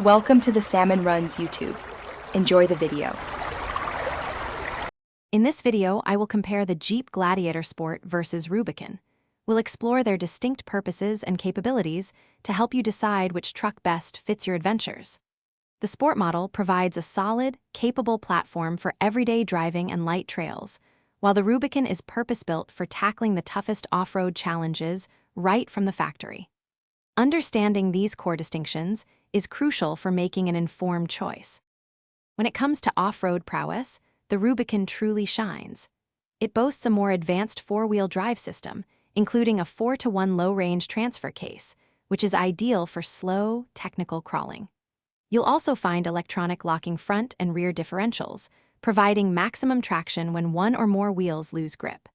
Welcome to the Salmon Runs YouTube. Enjoy the video. In this video, I will compare the Jeep Gladiator Sport versus Rubicon. We'll explore their distinct purposes and capabilities to help you decide which truck best fits your adventures. The Sport model provides a solid, capable platform for everyday driving and light trails, while the Rubicon is purpose-built for tackling the toughest off-road challenges right from the factory. Understanding these core distinctions is crucial for making an informed choice. When it comes to off-road prowess, the Rubicon truly shines. It boasts a more advanced four-wheel drive system, including a 4-to-1 low-range transfer case, which is ideal for slow, technical crawling. You'll also find electronic locking front and rear differentials, providing maximum traction when one or more wheels lose grip.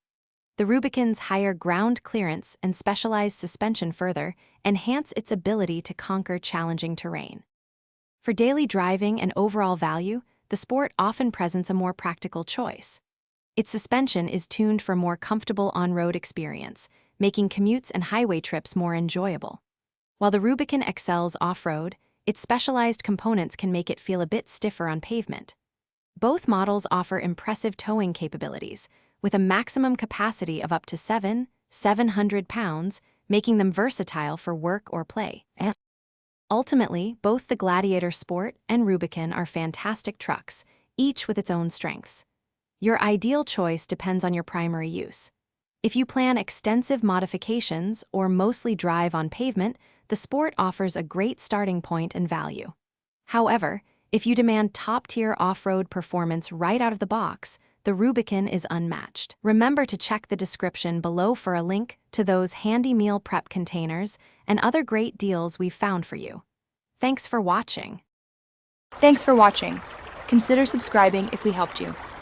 The Rubicon's higher ground clearance and specialized suspension further enhance its ability to conquer challenging terrain. For daily driving and overall value, the Sport often presents a more practical choice. Its suspension is tuned for more comfortable on-road experience, making commutes and highway trips more enjoyable. While the Rubicon excels off-road, its specialized components can make it feel a bit stiffer on pavement. Both models offer impressive towing capabilities, with a maximum capacity of up to 700 pounds, making them versatile for work or play. Ultimately, both the Gladiator Sport and Rubicon are fantastic trucks, each with its own strengths. Your ideal choice depends on your primary use. If you plan extensive modifications or mostly drive on pavement, the Sport offers a great starting point and value. However, if you demand top-tier off-road performance right out of the box, the Rubicon is unmatched. Remember to check the description below for a link to those handy meal prep containers and other great deals we've found for you. Thanks for watching. Thanks for watching. Consider subscribing if we helped you.